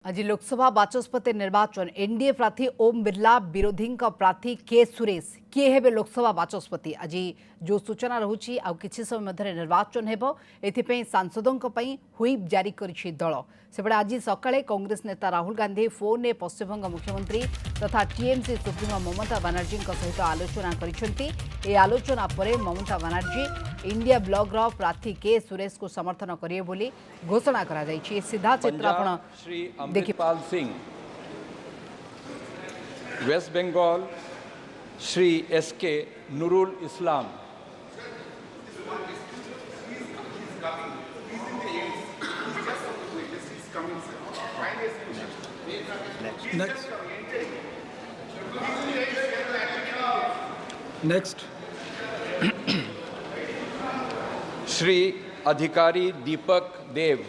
आज लोकसभा बाचस्पति निर्वाचन एनडीए प्रार्थी ओम बिरला विरोधी प्रार्थी के सुरेश किए हेबे लोकसभा बाचस्पति आज जो सूचना रहुछि आ किछि समय मध्य निर्वाचन हेबो एथिपई सांसदों हुईप जारी करिछि दल सेबडे आज सकाळे कांग्रेस नेता राहुल गांधी फोन ने पश्चिमबंग मुख्यमंत्री तथा टीएमसी सुप्रीमो ममता बनर्जी सहित आलोचना करिसेंति ए आलोचना परे ममता बनर्जी इंडिया ब्लॉक रो प्रार्थी के सुरेश को समर्थन करिए बोली घोषणा करा जायछि। सीधा चित्र आपण श्री अमृतपाल सिंह, वेस्ट बंगाल श्री एसके नूरुल इस्लाम, नेक्स्ट श्री अधिकारी दीपक देव,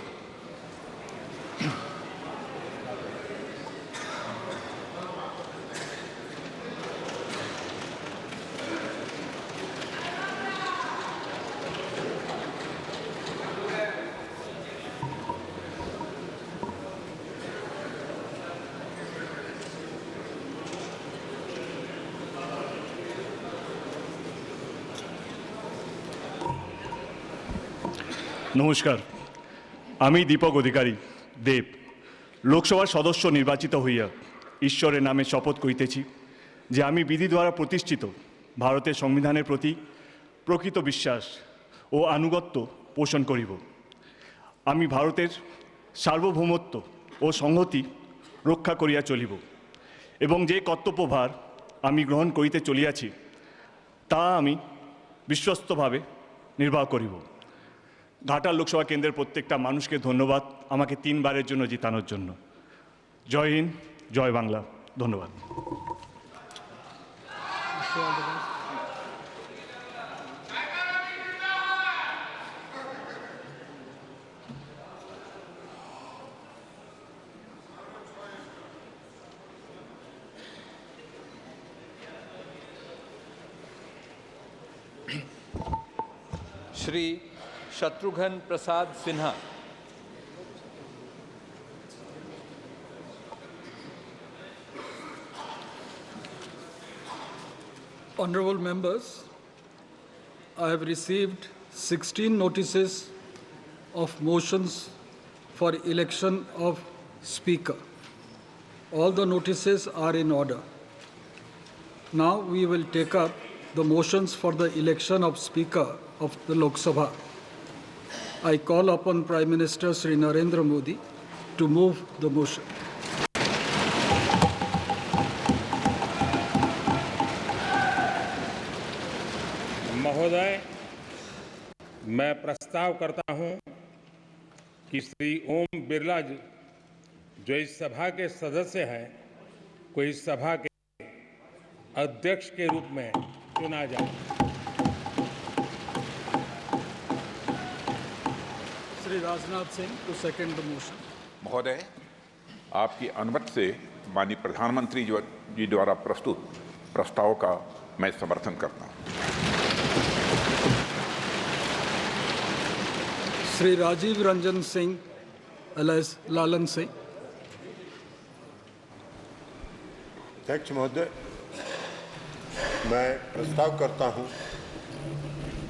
नमस्कार, आमी दीपक अधिकारी देव लोकसभा सदस्य निर्वाचित हইয়া ईश्वरेर नामे शपथ करितेछि जे आमी विधि द्वारा प्रतिष्ठित भारतेर संविधानेर प्रति प्रकृत विश्वास और आनुगत्य पोषण करिब। आमी भारतेर सार्वभौमत्व और संहति रक्षा करिया चलिब एवं जे कर्तव्यभार आमी ग्रहण करिते चलियाछि ता आमी विश्वस्तभावे निर्वाह करिब। घाटाल लोकसभा केंद्रेर प्रत्येकटा मानुषके धन्यवाद आमाके 3 बारेर जन्य जितानोर जन्य। जय हिंद, जय बांगला, धन्यवाद। Shri Shatrughan Prasad Sinha, Honorable members, I have received 16 notices of motions for election of Speaker. All the notices are in order. Now we will take up the motions for the election of Speaker of the Lok Sabha. I call upon Prime Minister Shri Narendra Modi to move the motion. महोदय, मैं प्रस्ताव करता हूं कि श्री ओम बिरला जी जो इस सभा के सदस्य हैं को इस सभा के अध्यक्ष के रूप में चुना जाए। Shri Rajnath Singh to second the motion. महोदय, आपकी अनुमति से माननीय प्रधानमंत्री जी द्वारा प्रस्तुत प्रस्ताव का मैं समर्थन करता हूं। श्री राजीव रंजन सिंह एलएस लालन सिंह। अध्यक्ष महोदय, मैं प्रस्ताव करता हूं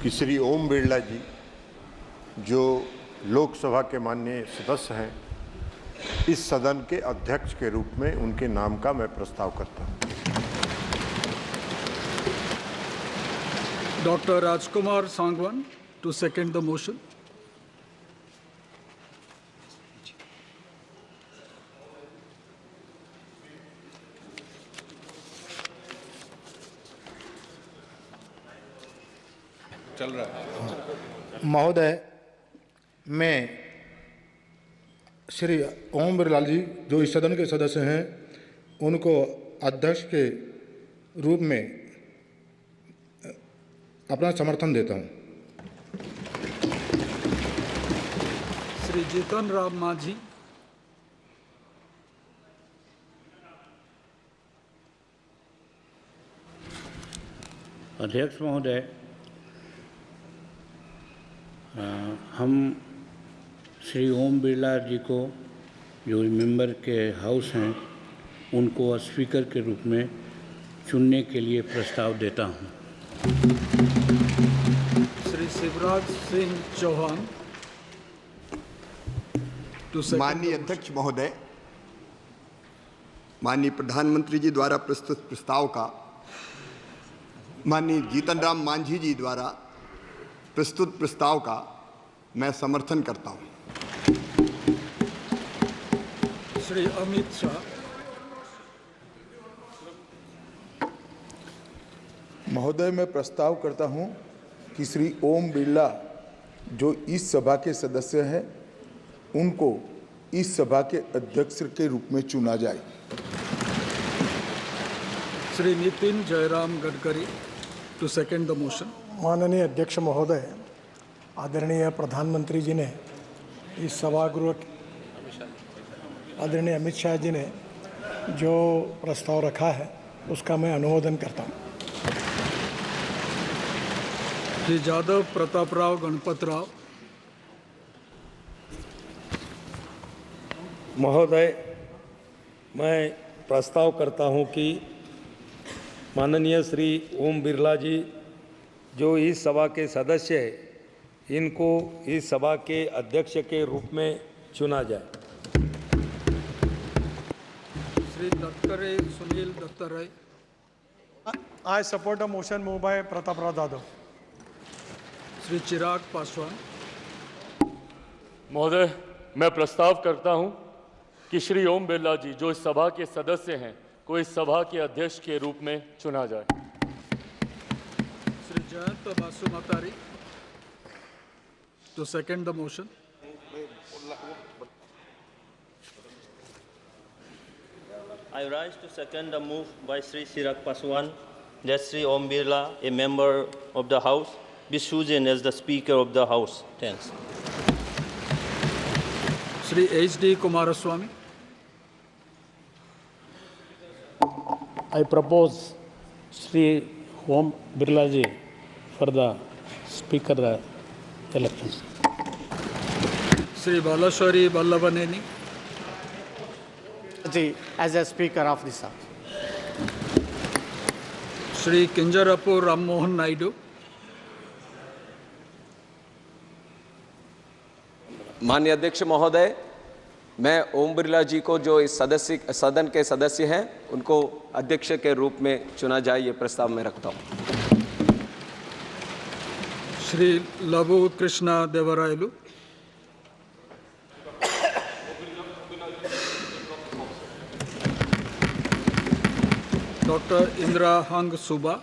कि श्री ओम बिरला जी जो लोकसभा के माननीय सदस्य हैं इस सदन के अध्यक्ष के रूप में उनके नाम का मैं प्रस्ताव करता हूं। Doctor Rajkumar Sangwan to second the motion. चल रहा है। महोदय, मैं श्री ओम बिरला जी जो इस सदन के सदस्य हैं उनको अध्यक्ष के रूप में अपना समर्थन देता हूं। श्री जीतन राम मांझी। अध्यक्ष महोदय, हम श्री ओम बिरला जी को जो मेंबर के हाउस हैं उनको स्पीकर के रूप में चुनने के लिए प्रस्ताव देता हूं। श्री शिवराज सिंह चौहान। माननीय अध्यक्ष महोदय, माननीय प्रधानमंत्री जी द्वारा प्रस्तुत प्रस्ताव का माननीय जीतन राम मांझी जी द्वारा प्रस्तुत प्रस्ताव का मैं समर्थन करता हूं। श्री अमित शाह। महोदय, मैं प्रस्ताव करता हूं कि श्री ओम बिरला जो इस सभा के सदस्य हैं उनको इस सभा के अध्यक्ष के रूप में चुना जाए। Shri Nitin Jairam Gadkari to second the motion. माननीय अध्यक्ष महोदय, आदरणीय प्रधानमंत्री जी ने इस सभागृह आदरणीय अमित शाह जी ने जो प्रस्ताव रखा है उसका मैं अनुमोदन करता हूँ। श्री जादव प्रताप राव गणपत राव। महोदय, मैं प्रस्ताव करता हूं कि माननीय श्री ओम बिरला जी जो इस सभा के सदस्य हैं इनको इस सभा के अध्यक्ष के रूप में चुना जाए। Shri Dattare Sunil Dattatreya. I support a motion moved by Pratap Rao Jadhav. Shri Chirag Paswan. महोदय, मैं प्रस्ताव करता हूं कि श्री ओम बिरला जी जो इस सभा के सदस्य हैं को इस सभा के अध्यक्ष के रूप में चुना जाए। Shri Jayant Basumatary to second the motion. I rise to second the move by Sri Chirag Paswan that Sri Om Birla, a member of the House, be chosen as the Speaker of the House. Thanks. Sri H.D. Kumaraswamy. I propose Sri Om Birla ji for the Speaker elections. Sri Balashwari Vallavaneni ji as a Speaker of this House. Sri Kinjarapu Ram Mohan Naidu. माननीय अध्यक्ष महोदय, मैं ओम बिरला जी को जो इस सदन के सदस्य हैं उनको अध्यक्ष के रूप में चुना जाए, ये प्रस्ताव मैं रखता हूं। श्री लघु Krishna Devarayalu. Dr. Indra Hang Suba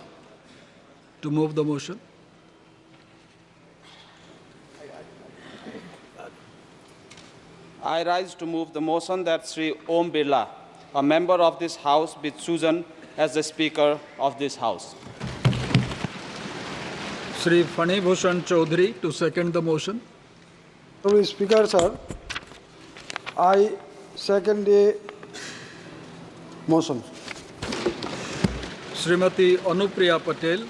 to move the motion. I rise to move the motion that Sri Om Birla, a member of this House, be chosen as the Speaker of this House. Sri Fani Bhushan Chaudhary to second the motion. Mr. Speaker, sir, I second the motion. Shrimati Anupriya Patel.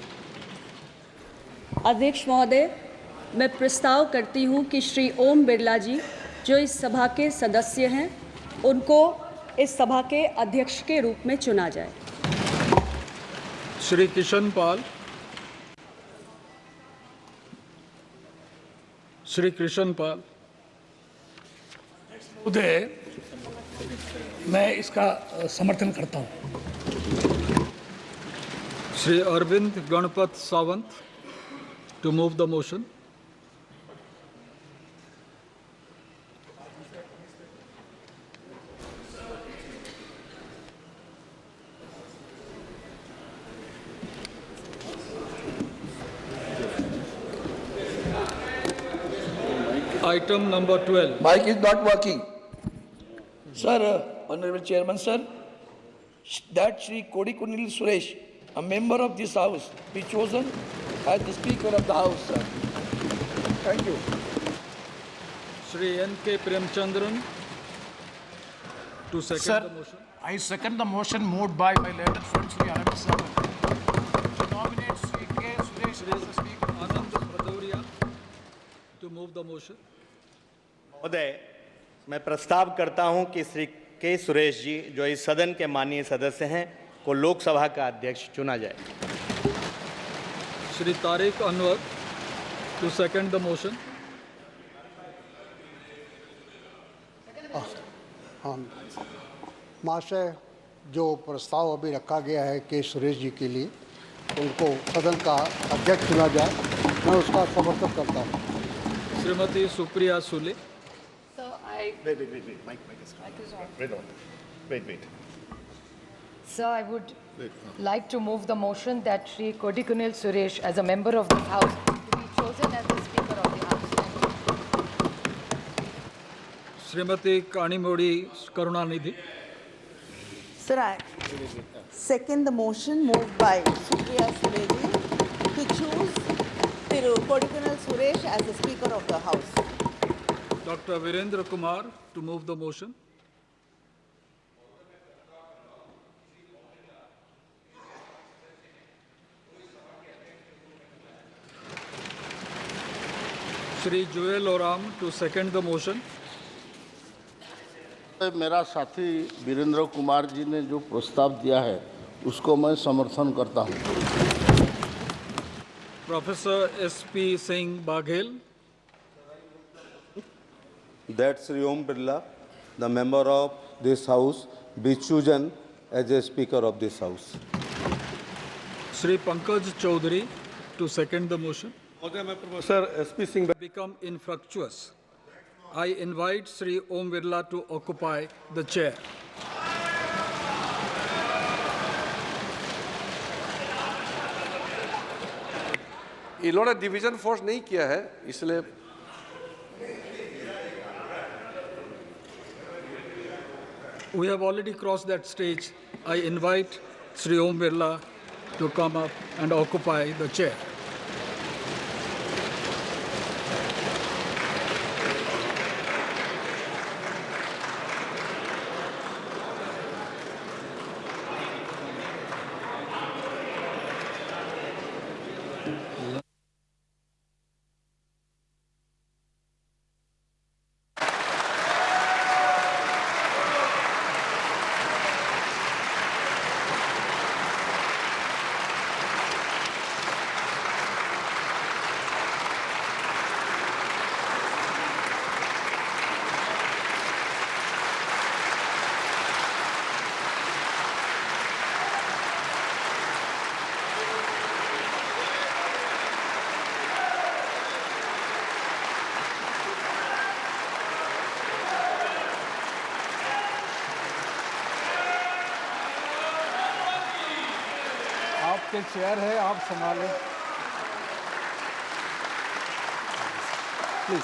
अध्यक्ष महोदय, मैं प्रस्ताव करती हूं कि श्री ओम बिरला जी जो इस सभा के सदस्य हैं उनको इस सभा के अध्यक्ष के रूप में चुना जाए। श्री किशन पाल। श्री कृष्ण पाल। महोदय, मैं इसका समर्थन करता हूं। Sri Arvind Ganpat Sawant to move the motion. Item number 12. Mic is not working. Sir, Honorable Chairman, sir, that Shri Kodikunil Suresh, a member of this House, be chosen as the Speaker of the House, sir. Thank you. Shri N.K. Premchandran to second the motion. I second the motion moved by my letter friend Shri Anand Sawan to nominate Shri K. Suresh as the Speaker. Anand Bhadauria to move the motion. महोदय, मैं प्रस्ताव करता हूं कि श्री के सुरेश जी, जो इस सदन के माननीय सदस्य हैं, को लोकसभा का अध्यक्ष चुना जाए। Shri Tariq Anwar to second the motion. हाँ महाशय, जो प्रस्ताव अभी रखा गया है के सुरेश जी के लिए, उनको सदन का अध्यक्ष चुना जाए, मैं उसका समर्थन करता हूँ। Srimati Supriya Sule. So I Wait. So I would like to move the motion that Shri Kodikunil Suresh, as a member of this House, to be chosen as the Speaker of the House. Srimati Kanimodi Karunanidhi. Sir, I second the motion moved by Supriya Sureji to choose Thiru Kodikunil Suresh as the Speaker of the House. Dr. Virendra Kumar to move the motion. Shri Joel Oram to second the motion. मेरा साथी वीरेंद्र कुमार जी ने जो प्रस्ताव दिया है उसको मैं समर्थन करता हूं। Professor S.P. Singh Baghel. That Sri Om Birla, the member of this House, be chosen as a Speaker of this House. Shri Pankaj Chaudhary to second the motion. Professor S.P. Singh become infructuous. I invite Shri Om Birla to occupy the chair. इन्होंने division force नहीं किया है, इसलिए We have already crossed that stage. I invite Shri Om Birla to come up and occupy the chair. आपके chair है, आप संभालें please.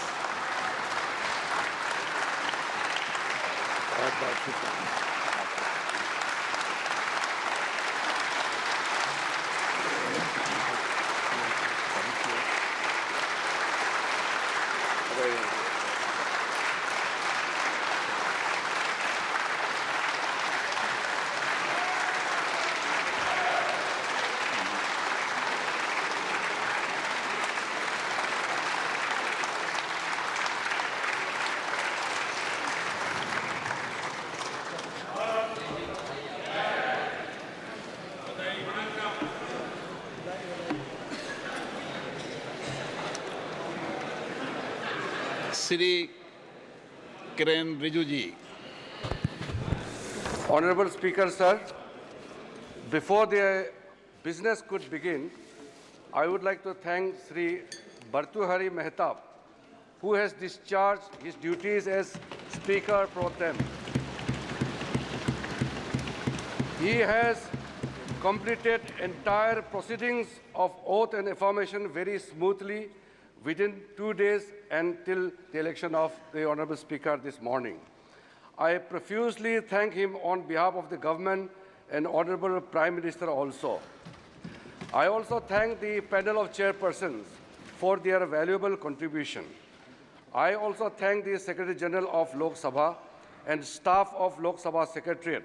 Shri Kiren Rijiju. Honorable Speaker, sir, before the business could begin, I would like to thank Sri Bhartuhari Mehtab, who has discharged his duties as Speaker Pro Tem. He has completed entire proceedings of oath and affirmation very smoothly within 2 days until the election of the Honorable Speaker this morning. I profusely thank him on behalf of the government and Honorable Prime Minister also. I also thank the panel of chairpersons for their valuable contribution. I also thank the Secretary General of Lok Sabha and staff of Lok Sabha Secretariat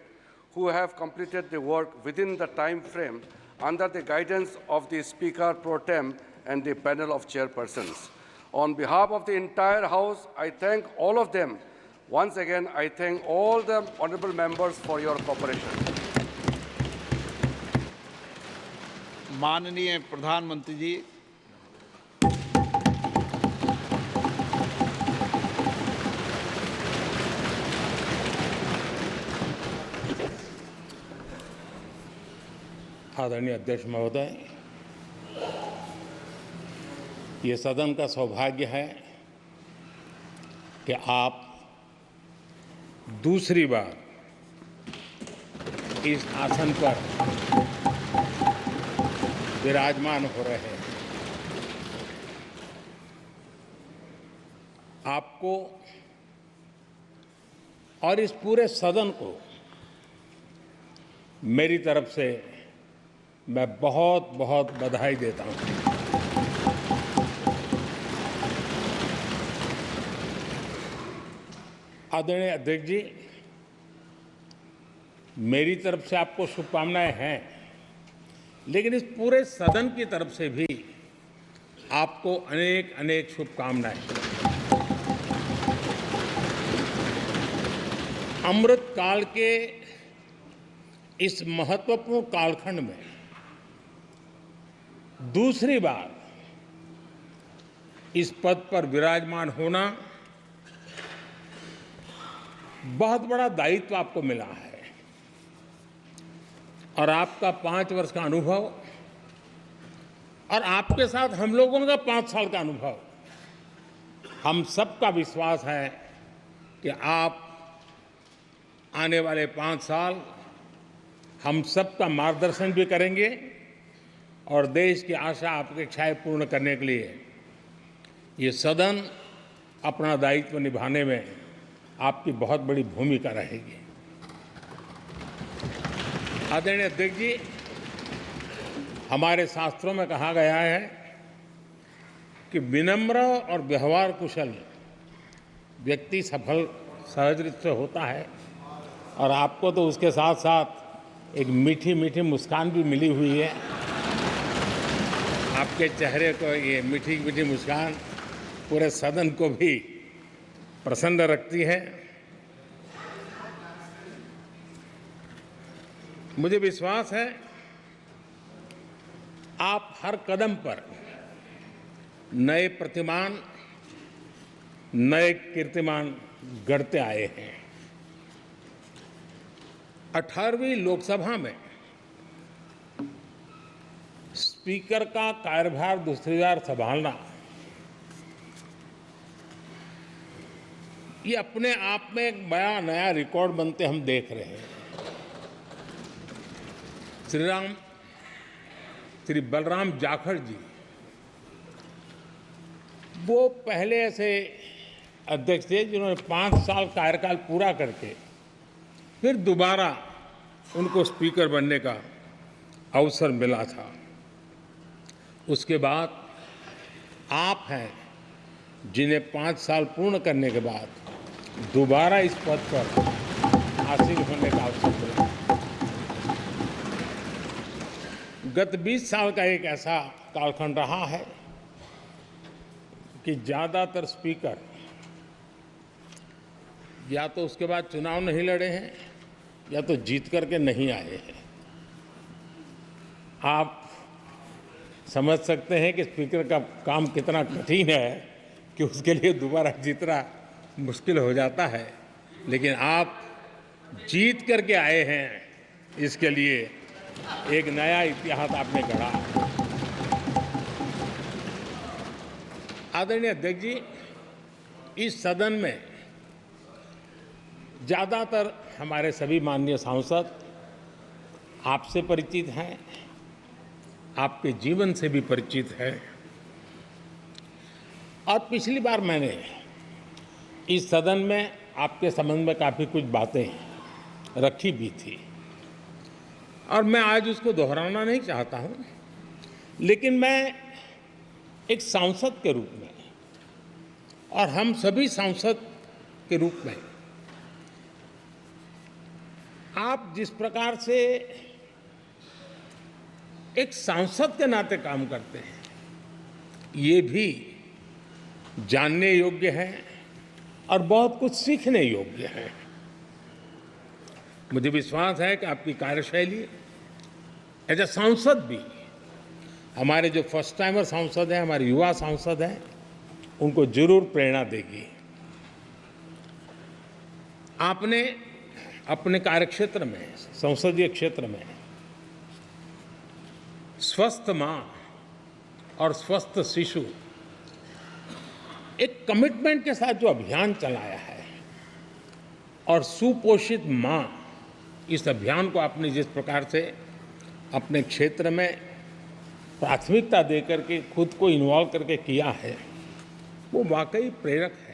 who have completed the work within the time frame under the guidance of the Speaker Pro Tem and the panel of chairpersons. On behalf of the entire House, I thank all of them Once again, I thank all the honorable members for your cooperation. माननीय प्रधानमंत्री जी, आदरणीय अध्यक्ष महोदय, ये सदन का सौभाग्य है कि आप दूसरी बार इस आसन पर विराजमान हो रहे हैं। आपको और इस पूरे सदन को मेरी तरफ से मैं बहुत बहुत बधाई देता हूं। आदरणीय अध्यक्ष जी, मेरी तरफ से आपको शुभकामनाएं हैं, लेकिन इस पूरे सदन की तरफ से भी आपको अनेक अनेक शुभकामनाएं। अमृत काल के इस महत्वपूर्ण कालखंड में दूसरी बार इस पद पर विराजमान होना बहुत बड़ा दायित्व आपको मिला है और आपका 5 वर्ष का अनुभव और आपके साथ हम लोगों का 5 साल का अनुभव, हम सबका विश्वास है कि आप आने वाले 5 साल हम सबका मार्गदर्शन भी करेंगे और देश की आशा अपेक्षाएं पूर्ण करने के लिए ये सदन अपना दायित्व निभाने में आपकी बहुत बड़ी भूमिका रहेगी। आदरणीय अध्यक्ष जी, हमारे शास्त्रों में कहा गया है कि विनम्र और व्यवहार कुशल व्यक्ति सफल सहज रूप से होता है और आपको तो उसके साथ साथ एक मीठी मीठी मुस्कान भी मिली हुई है। आपके चेहरे को ये मीठी मीठी मुस्कान पूरे सदन को भी प्रसन्न रखती है। मुझे विश्वास है आप हर कदम पर नए प्रतिमान, नए कीर्तिमान गढ़ते आए हैं। 18वीं लोकसभा में स्पीकर का कार्यभार दूसरी बार संभालना ये अपने आप में एक बड़ा नया रिकॉर्ड बनते हम देख रहे हैं। श्री बलराम जाखड़ जी वो पहले ऐसे अध्यक्ष थे जिन्होंने 5 साल कार्यकाल पूरा करके फिर दोबारा उनको स्पीकर बनने का अवसर मिला था। उसके बाद आप हैं जिन्हें 5 साल पूर्ण करने के बाद दोबारा इस पद पर आसीन होने का अवसर मिला। गत 20 साल का एक ऐसा कालखंड रहा है कि ज़्यादातर स्पीकर या तो उसके बाद चुनाव नहीं लड़े हैं या तो जीत करके नहीं आए हैं। आप समझ सकते हैं कि स्पीकर का काम कितना कठिन है कि उसके लिए दोबारा जीतना मुश्किल हो जाता है, लेकिन आप जीत करके आए हैं, इसके लिए एक नया इतिहास आपने गढ़ा। आदरणीय अध्यक्ष जी, इस सदन में ज़्यादातर हमारे सभी माननीय सांसद आपसे परिचित हैं, आपके जीवन से भी परिचित हैं और पिछली बार मैंने इस सदन में आपके संबंध में काफ़ी कुछ बातें रखी भी थी और मैं आज उसको दोहराना नहीं चाहता हूं, लेकिन मैं एक सांसद के रूप में और हम सभी सांसद के रूप में आप जिस प्रकार से एक सांसद के नाते काम करते हैं ये भी जानने योग्य है और बहुत कुछ सीखने योग्य है। मुझे विश्वास है कि आपकी कार्यशैली एज ए सांसद भी हमारे जो फर्स्ट टाइमर सांसद हैं, हमारे युवा सांसद हैं, उनको जरूर प्रेरणा देगी। आपने अपने कार्यक्षेत्र में, संसदीय क्षेत्र में स्वस्थ मां और स्वस्थ शिशु एक कमिटमेंट के साथ जो अभियान चलाया है और सुपोषित मां, इस अभियान को आपने जिस प्रकार से अपने क्षेत्र में प्राथमिकता देकर के खुद को इन्वॉल्व करके किया है, वो वाकई प्रेरक है।